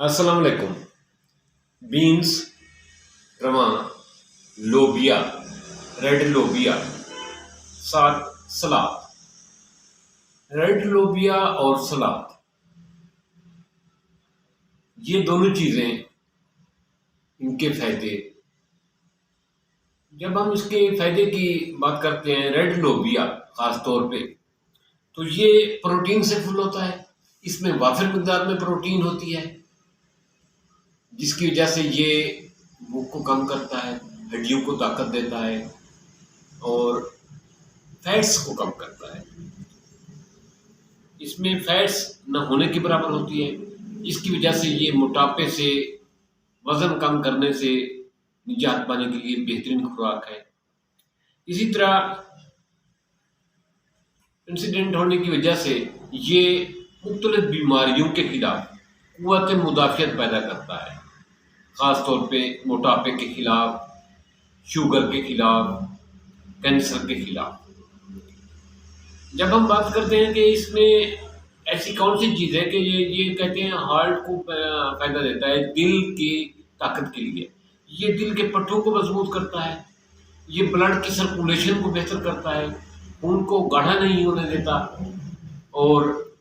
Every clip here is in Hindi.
अस्सलाम वालेकुम। बीन्स, रवा, लोबिया, रेड लोबिया, साथ सलाद। रेड लोबिया और सलाद, ये दोनों चीज़ें, इनके फायदे। जब हम इसके फायदे की बात करते हैं, रेड लोबिया खास तौर पे, तो ये प्रोटीन से फुल होता है। इसमें वाफिर मिकदार में प्रोटीन होती है, जिसकी वजह से ये भूख को कम करता है, हड्डियों को ताकत देता है और फैट्स को कम करता है। इसमें फैट्स न होने के बराबर होती है, जिसकी वजह से ये मोटापे से, वज़न कम करने से निजात पाने के लिए बेहतरीन खुराक है। इसी तरह इंसिडेंट होने की वजह से ये मुख्तलिफ बीमारियों के खिलाफ क़ुव्वत मुदाफ़ियत पैदा करता है, ख़ास तौर पे मोटापे के खिलाफ, शुगर के खिलाफ, कैंसर के खिलाफ। जब हम बात करते हैं कि इसमें ऐसी कौन सी चीज़ है कि ये कहते हैं हार्ट को फ़ायदा देता है, दिल की ताकत के लिए। ये दिल के पट्टों को मजबूत करता है, ये ब्लड की सर्कुलेशन को बेहतर करता है, खून को गाढ़ा नहीं होने देता और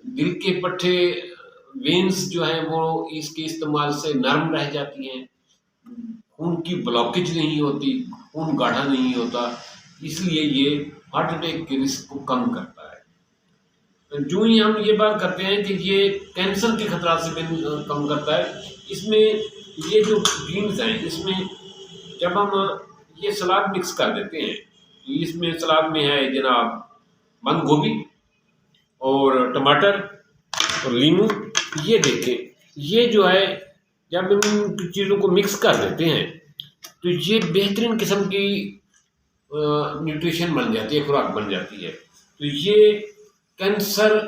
दिल के पट्टे वेन्स जो हैं वो इसके इस्तेमाल से नरम रह जाती हैं, खून की ब्लॉकेज नहीं होती, खून गाढ़ा नहीं होता, इसलिए ये हार्ट अटैक के रिस्क को कम करता है। जो ही हम ये बात करते हैं कि ये कैंसर के खतरा से भी कम करता है। इसमें ये जो बीन्स हैं, इसमें जब हम ये सलाद मिक्स कर देते हैं, इसमें सलाद में है जनाब बंद गोभी और टमाटर और नींबू। ये देखें, ये जो है जब हम इन चीज़ों को मिक्स कर देते हैं तो ये बेहतरीन किस्म की न्यूट्रिशन बन जाती है, खुराक बन जाती है। तो ये कैंसर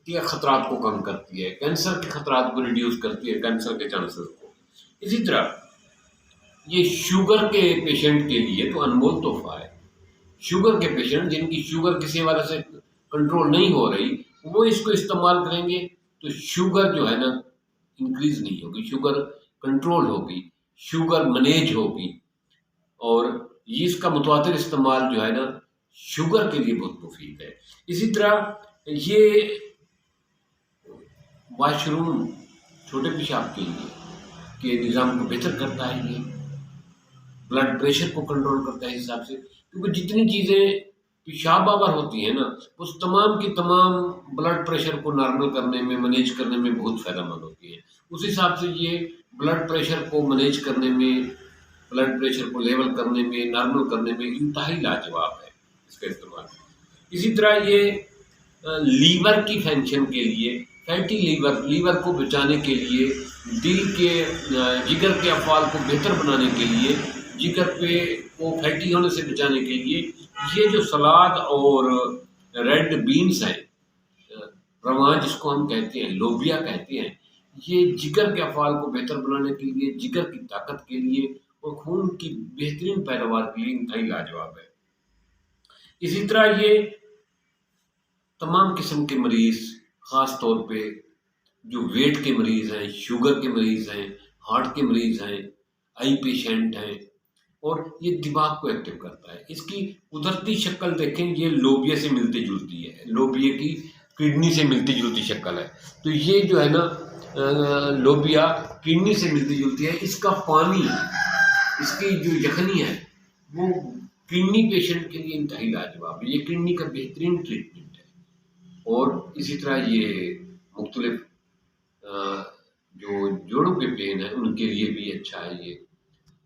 के ख़तरात को कम करती है, कैंसर के ख़तरात को रिड्यूस करती है, कैंसर के चांसेस को। इसी तरह ये शुगर के पेशेंट के लिए तो अनमोल तोहफ़ा है। शुगर के पेशेंट जिनकी शुगर किसी वजह से कंट्रोल नहीं हो रही, वो इसको इस्तेमाल करेंगे तो शुगर जो है ना इंक्रीज़ नहीं होगी, शुगर कंट्रोल होगी, शुगर मैनेज होगी और ये इसका मुतवातिर इस्तेमाल जो है ना शुगर के लिए बहुत मुफीद है। इसी तरह ये वाशरूम, छोटे पेशाब के निज़ाम को बेहतर करता है, ये ब्लड प्रेशर को कंट्रोल करता है इस हिसाब से, क्योंकि जितनी चीज़ें पेशाब आवर होती हैं ना, उस तमाम की तमाम ब्लड प्रेशर को नॉर्मल करने में, मैनेज करने में बहुत फ़ायदेमंद होती है। उस हिसाब से ये ब्लड प्रेशर को मैनेज करने में, ब्लड प्रेशर को लेवल करने में, नॉर्मल करने में इंतहाई लाजवाब है इसका इस्तेमाल। इसी तरह ये लीवर की फंक्शन के लिए, फैटी लीवर को बचाने के लिए, दिल के जिगर के अफ़आल को बेहतर बनाने के लिए, जिगर पे को फैटी होने से बचाने के लिए ये जो सलाद और रेड बीन्स हैं, रवा जिसको हम कहते हैं, लोबिया कहते हैं, ये जिगर के अफ़आल को बेहतर बनाने के लिए, जिगर की ताकत के लिए और खून की बेहतरीन पैदावार के लिए इंतहाई लाजवाब है। इसी तरह ये तमाम किस्म के मरीज़, ख़ास तौर पे जो वेट के मरीज़ हैं, शुगर के मरीज़ हैं, हार्ट के मरीज़ हैं, आई पेशेंट हैं और ये दिमाग को एक्टिव करता है। इसकी कुदरती शक्ल देखें, ये लोबिया से मिलती जुलती है, लोबिया की किडनी से मिलती जुलती शक्ल है। तो ये जो है ना लोबिया किडनी से मिलती जुलती है। इसका पानी, इसकी जो यखनी है वो किडनी पेशेंट के लिए इंतहाई लाजवाब है, ये किडनी का बेहतरीन ट्रीटमेंट है। और इसी तरह ये मुख्तलिफ जो जोड़ों के पेन है उनके लिए भी अच्छा है ये।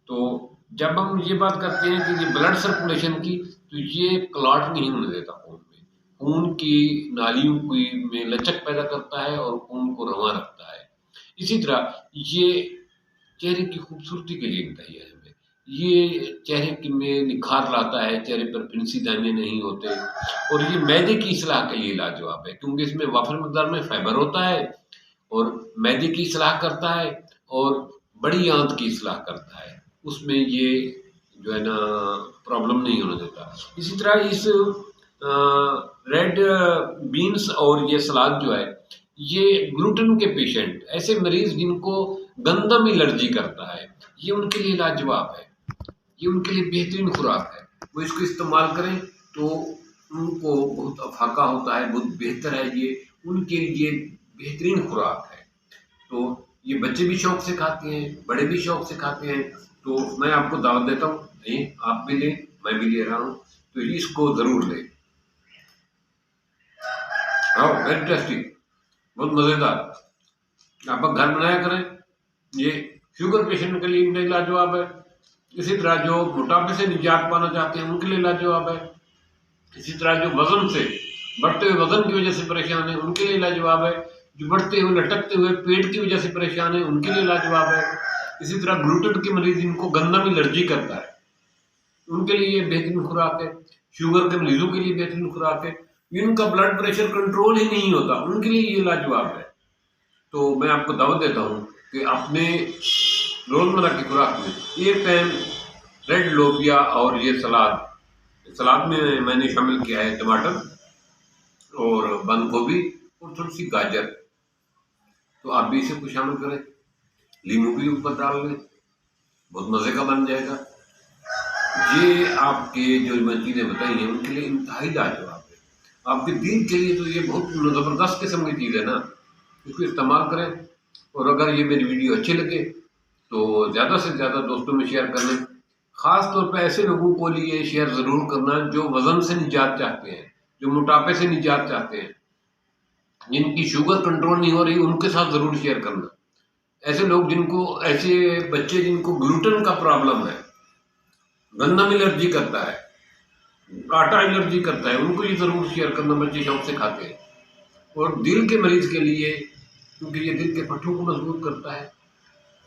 तो जब हम ये बात करते हैं कि ये ब्लड सर्कुलेशन की, तो ये क्लॉट नहीं होने देता खून में, खून की नालियों की में लचक पैदा करता है और खून को रवा रखता है। इसी तरह ये चेहरे की खूबसूरती के लिए इंतहाई अहम है, ये चेहरे की में निखार लाता है, चेहरे पर फिंसी दाने नहीं होते और ये मैदे की इस्लाह के लिए लाजवाब है, क्योंकि इसमें वाफिर मकदार में फाइबर होता है और मैदे की इस्लाह करता है और बड़ी आंत की इस्लाह करता है, उसमें ये जो है ना प्रॉब्लम नहीं होने देता। इसी तरह इस रेड बीन्स और ये सलाद जो है, ये ग्लूटेन के पेशेंट, ऐसे मरीज जिनको गंदम एलर्जी करता है, ये उनके लिए लाजवाब है, ये उनके लिए बेहतरीन खुराक है। वो इसको इस्तेमाल करें तो उनको बहुत अफाका होता है, बहुत बेहतर है, ये उनके लिए बेहतरीन खुराक है। तो ये बच्चे भी शौक से खाते हैं, बड़े भी शौक से खाते हैं। तो मैं आपको दावत देता हूँ, नहीं आप भी लें, मैं भी ले रहा हूँ, तो इसको ज़रूर लें। हाँ, वेरी टेस्टी, बहुत मज़ेदार। आप घर बनाया करें, ये शुगर पेशेंट के लिए लाजवाब है। इसी तरह जो मोटापे से निजात पाना चाहते हैं उनके लिए लाजवाब है। इसी तरह जो वजन से, बढ़ते हुए वजन की वजह से परेशान है उनके लिए लाजवाब है। जो बढ़ते हुए लटकते हुए पेट की वजह से परेशान है उनके लिए लाजवाब है। इसी तरह ग्लूटेन के मरीज जिनको गंदम एलर्जी करता है उनके लिए ये बेहतरीन खुराक है। शुगर के मरीजों के लिए बेहतरीन खुराक है। जिनका ब्लड प्रेशर कंट्रोल ही नहीं होता उनके लिए ये लाजवाब है। तो मैं आपको दावत देता हूँ कि अपने रोज़मर्रा की खुराक में एक टाइम रेड लोबिया और ये सलाद में मैंने शामिल किया है टमाटर और बंद गोभी और थोड़ी सी गाजर। तो आप भी इसे कुछ शामिल करें, नींबू भी ऊपर डाल लें, बहुत मज़े का बन जाएगा। ये आपके जो मैं चीज़ें बताई हैं उनके लिए इंतहाई लाजवाब है। आपके दिल के लिए तो ये बहुत ज़बरदस्त किस्म की चीज़ है ना, इसको इस्तेमाल करें। और अगर ये मेरी वीडियो अच्छी लगे तो ज़्यादा से ज़्यादा दोस्तों में शेयर कर लें। ख़ास तौर पे ऐसे लोगों को लिए शेयर ज़रूर करना जो वज़न से निजात चाहते हैं, जो मोटापे से निजात चाहते हैं, जिनकी शुगर कंट्रोल नहीं हो रही उनके साथ ज़रूर शेयर करना। ऐसे लोग ऐसे बच्चे जिनको ग्लूटेन का प्रॉब्लम है, गंदम एलर्जी करता है, आटा एलर्जी करता है, उनको ये ज़रूर शेयर करना, बच्चे शौक से खाते हैं। और दिल के मरीज़ के लिए, क्योंकि ये दिल के पट्टों को मजबूत करता है,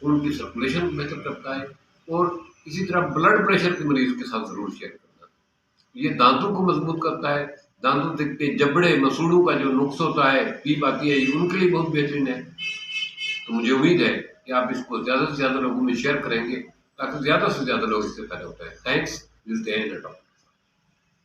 उनकी सर्कुलेशन को बेहतर करता है। और इसी तरह ब्लड प्रेशर के मरीज के साथ ज़रूर शेयर करना। ये दांतों को मजबूत करता है, दांतों तक के जबड़े मसूड़ों का जो नुक्स होता है, पीप आती है, उनके लिए बहुत बेहतरीन है। तो मुझे उम्मीद है कि आप इसको ज़्यादा से ज़्यादा लोगों में शेयर करेंगे ताकि ज़्यादा से ज़्यादा लोग इससे फ़ायदा उठाएं। थैंक्स, मिलते हैं नेटवर्क।